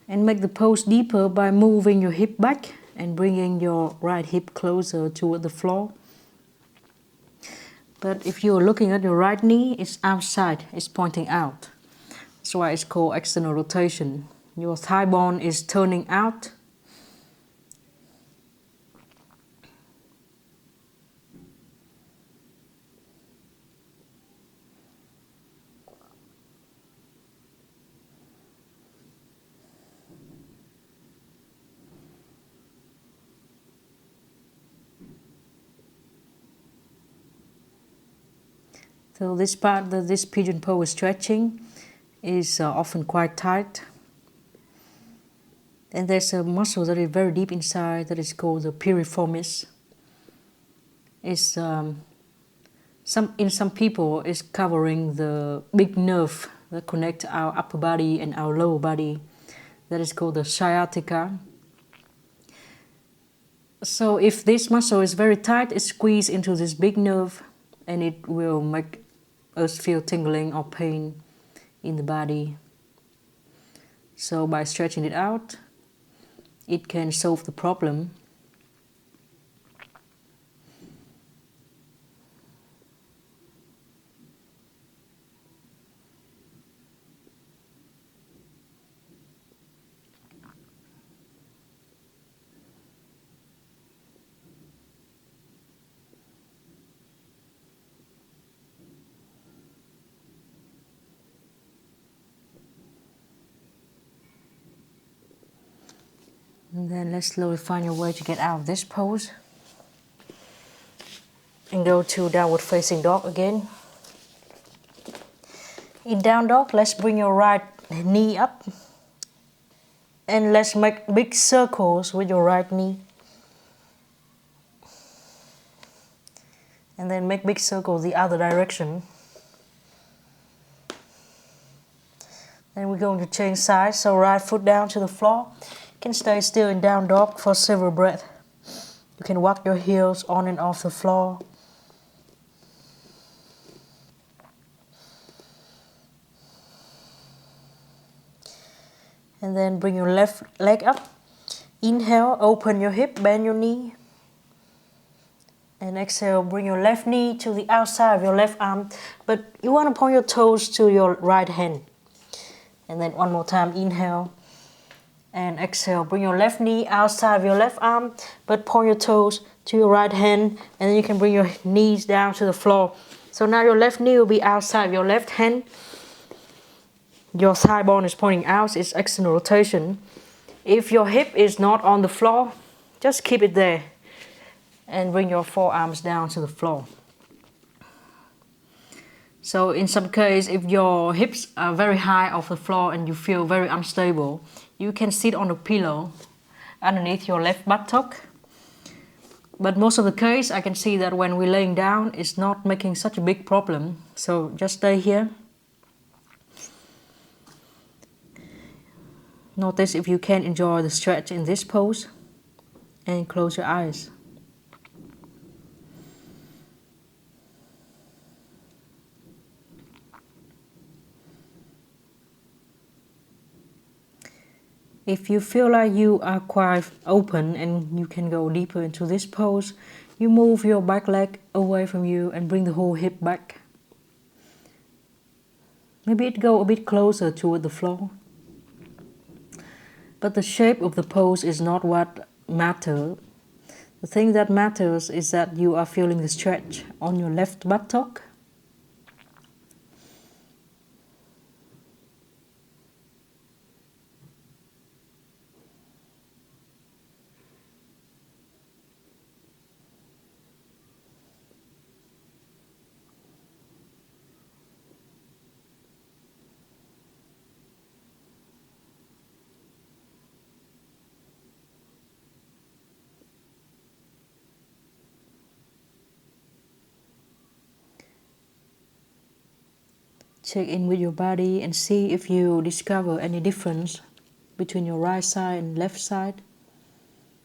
and make the pose deeper by moving your hip back and bringing your right hip closer toward the floor. But if you're looking at your right knee, it's outside, it's pointing out. That's why it's called external rotation. Your thigh bone is turning out. So this part that this pigeon pose is stretching is often quite tight. And there's a muscle that is very deep inside that is called the piriformis. It's in some people it's covering the big nerve that connect our upper body and our lower body. That is called the sciatica. So if this muscle is very tight, it squeezes into this big nerve and it will make us feel tingling or pain in the body. So by stretching it out, it can solve the problem. And then let's slowly find your way to get out of this pose. And go to downward facing dog again. In down dog, let's bring your right knee up. And let's make big circles with your right knee. And then make big circles the other direction. Then we're going to change sides, so right foot down to the floor. You can stay still in down dog for several breaths. You can walk your heels on and off the floor. And then bring your left leg up. Inhale, open your hip, bend your knee. And exhale, bring your left knee to the outside of your left arm. But you want to point your toes to your right hand. And then one more time, inhale. And exhale, bring your left knee outside of your left arm, but point your toes to your right hand, and then you can bring your knees down to the floor. So now your left knee will be outside of your left hand. Your thigh bone is pointing out, it's external rotation. If your hip is not on the floor, just keep it there. And bring your forearms down to the floor. So in some case, if your hips are very high off the floor and you feel very unstable, you can sit on a pillow underneath your left buttock. But most of the case, I can see that when we're laying down, it's not making such a big problem. So just stay here. Notice if you can enjoy the stretch in this pose. And close your eyes. If you feel like you are quite open and you can go deeper into this pose, you move your back leg away from you and bring the whole hip back. Maybe it go a bit closer toward the floor. But the shape of the pose is not what matters. The thing that matters is that you are feeling the stretch on your left buttock. Check in with your body and see if you discover any difference between your right side and left side.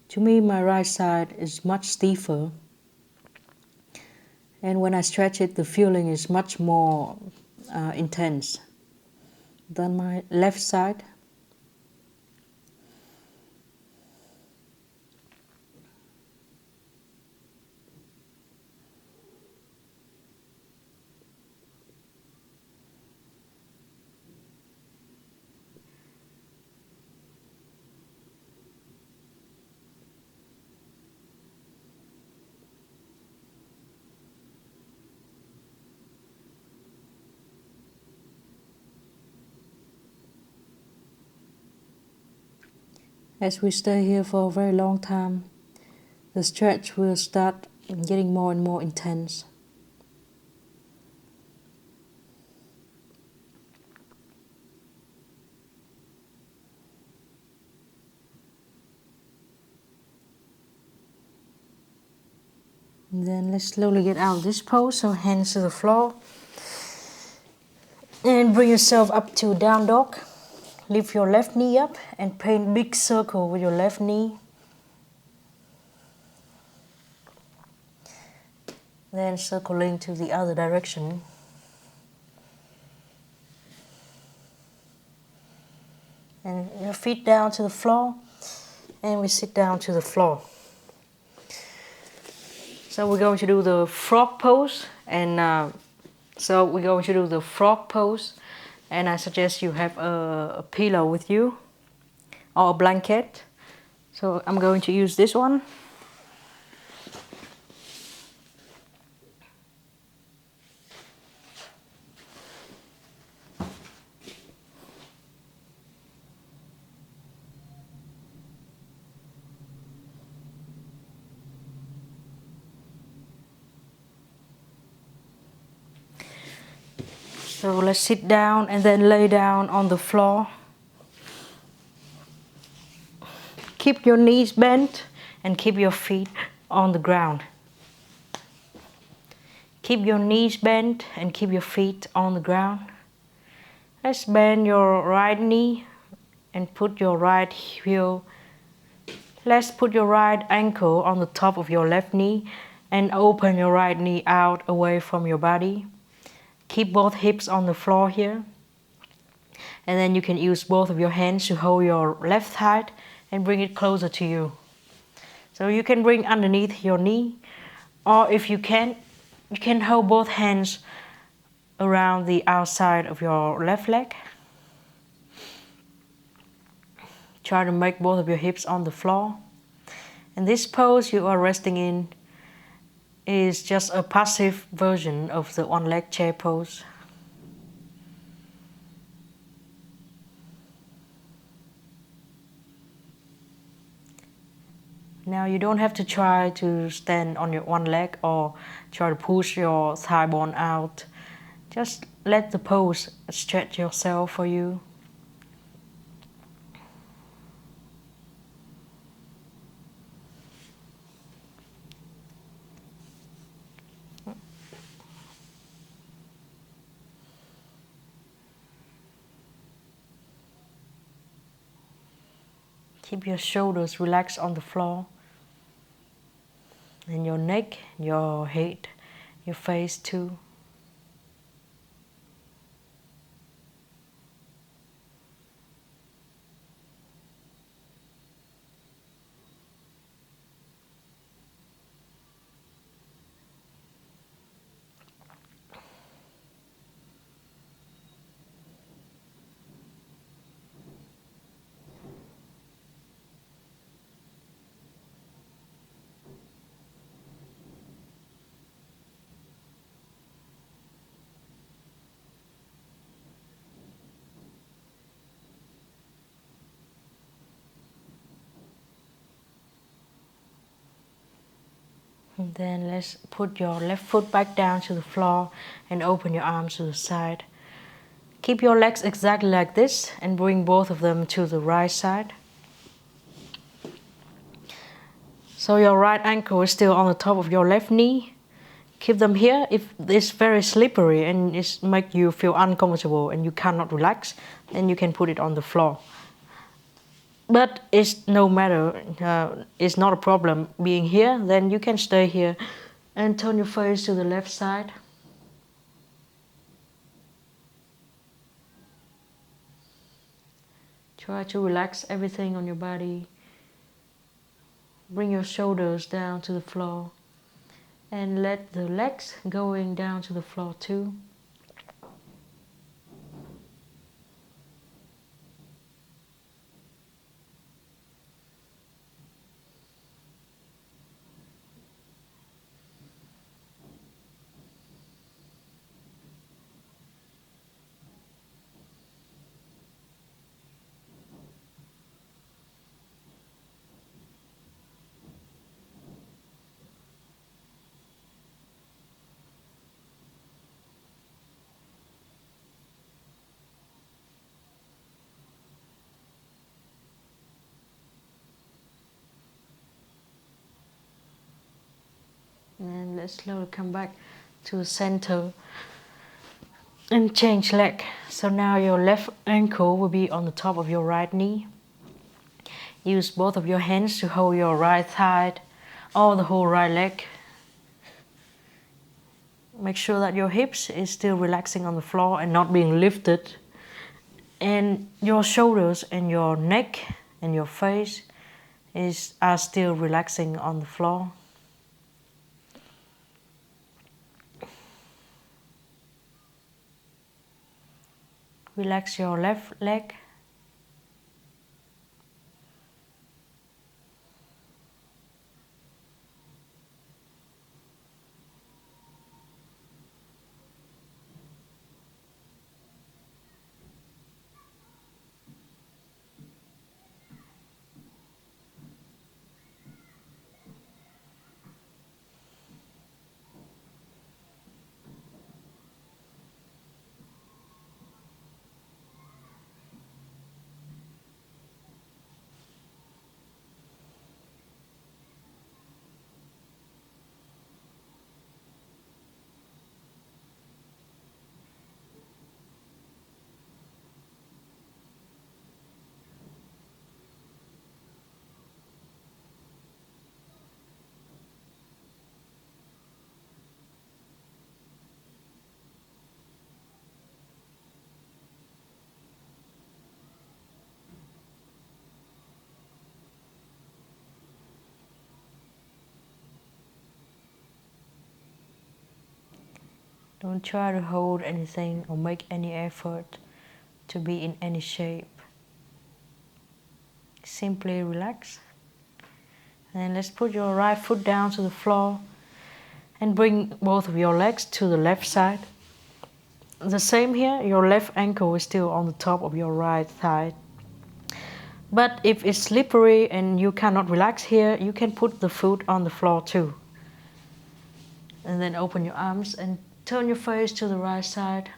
To me, my right side is much stiffer. And when I stretch it, the feeling is much more intense than my left side. As we stay here for a very long time, the stretch will start getting more and more intense. And then let's slowly get out of this pose, so hands to the floor. And bring yourself up to down dog. Lift your left knee up and paint big circle with your left knee. Then circling to the other direction. And your feet down to the floor. And we sit down to the floor. So we're going to do the frog pose. And and I suggest you have a pillow with you or a blanket. So I'm going to use this one. So let's sit down and then lay down on the floor. Keep your knees bent and keep your feet on the ground. Keep your knees bent and keep your feet on the ground. Let's bend your right knee and put your right heel. Let's put your right ankle on the top of your left knee and open your right knee out away from your body. Keep both hips on the floor here. And then you can use both of your hands to hold your left thigh and bring it closer to you. So you can bring underneath your knee, or if you can hold both hands around the outside of your left leg. Try to make both of your hips on the floor. And this pose you are resting in is just a passive version of the one leg chair pose. Now you don't have to try to stand on your one leg or try to push your thigh bone out. Just let the pose stretch yourself for you. Keep your shoulders relaxed on the floor. And your neck, your head, your face too. And then let's put your left foot back down to the floor and open your arms to the side. Keep your legs exactly like this and bring both of them to the right side. So your right ankle is still on the top of your left knee. Keep them here. If it's very slippery and it makes you feel uncomfortable and you cannot relax, then you can put it on the floor. But it's no matter, it's not a problem being here, then you can stay here and turn your face to the left side. Try to relax everything on your body. Bring your shoulders down to the floor and let the legs going down to the floor too. let's slowly come back to the center and change leg. So now your left ankle will be on the top of your right knee. Use both of your hands to hold your right thigh or the whole right leg. Make sure that your hips is still relaxing on the floor and not being lifted. And your shoulders and your neck and your face are still relaxing on the floor. Relax your left leg. Don't try to hold anything or make any effort to be in any shape. Simply relax. And let's put your right foot down to the floor and bring both of your legs to the left side. The same here, your left ankle is still on the top of your right thigh. But if it's slippery and you cannot relax here, you can put the foot on the floor too. And then open your arms and turn your face to the right side.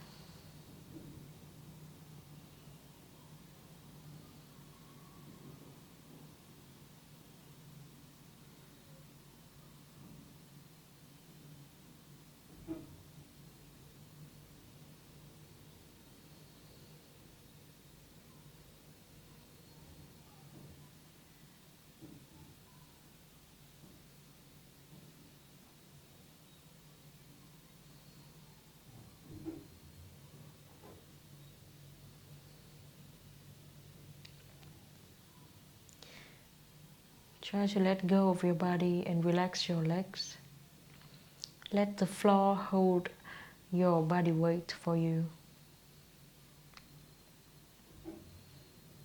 Try to let go of your body and relax your legs. Let the floor hold your body weight for you.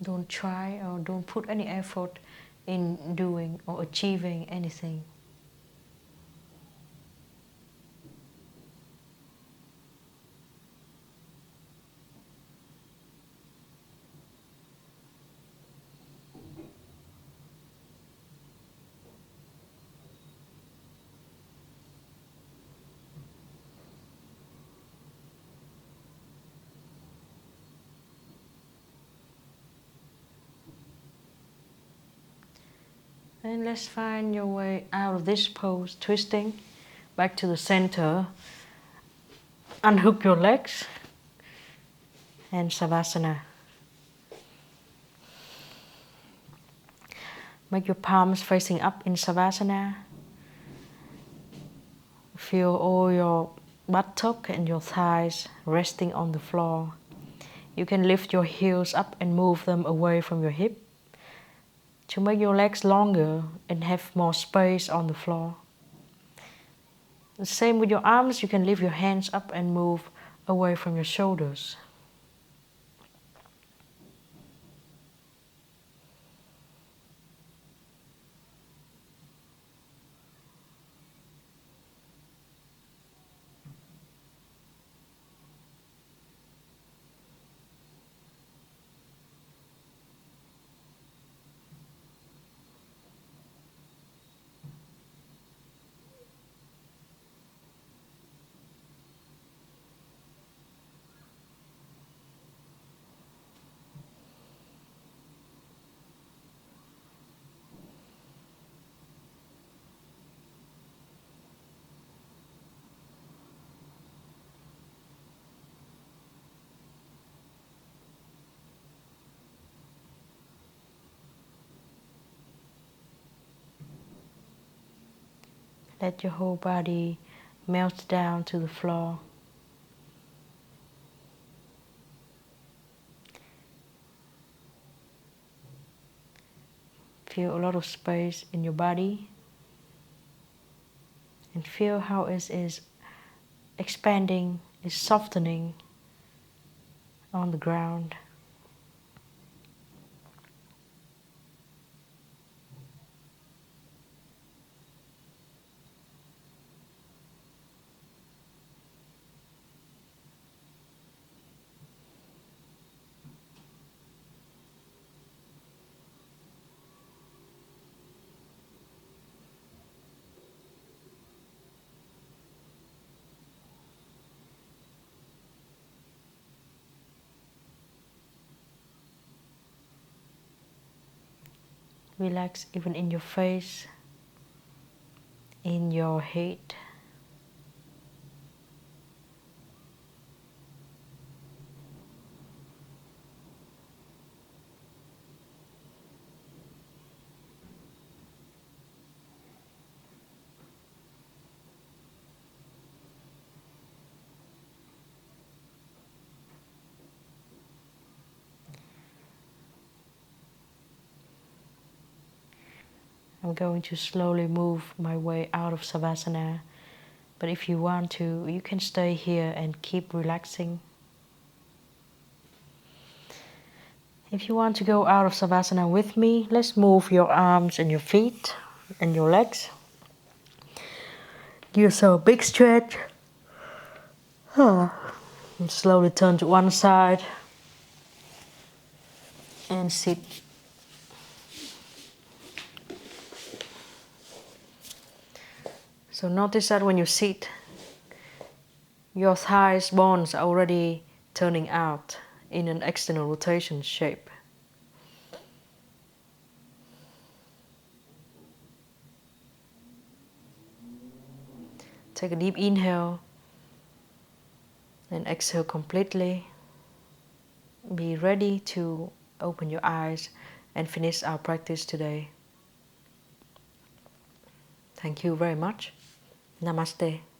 Don't try or don't put any effort in doing or achieving anything. And let's find your way out of this pose, twisting back to the center. Unhook your legs and Savasana. Make your palms facing up in Savasana. Feel all your buttock and your thighs resting on the floor. You can lift your heels up and move them away from your hip to make your legs longer and have more space on the floor. The same with your arms, you can lift your hands up and move away from your shoulders. Let your whole body melt down to the floor. Feel a lot of space in your body and feel how it is expanding, is softening on the ground. Relax even in your face, in your head. I'm going to slowly move my way out of Savasana, but if you want to, you can stay here and keep relaxing. If you want to go out of Savasana with me, let's move your arms and your feet and your legs. Give yourself a big stretch. And slowly turn to one side and sit. So notice that when you sit, your thighs bones are already turning out in an external rotation shape. Take a deep inhale and exhale completely. Be ready to open your eyes and finish our practice today. Thank you very much. Namaste.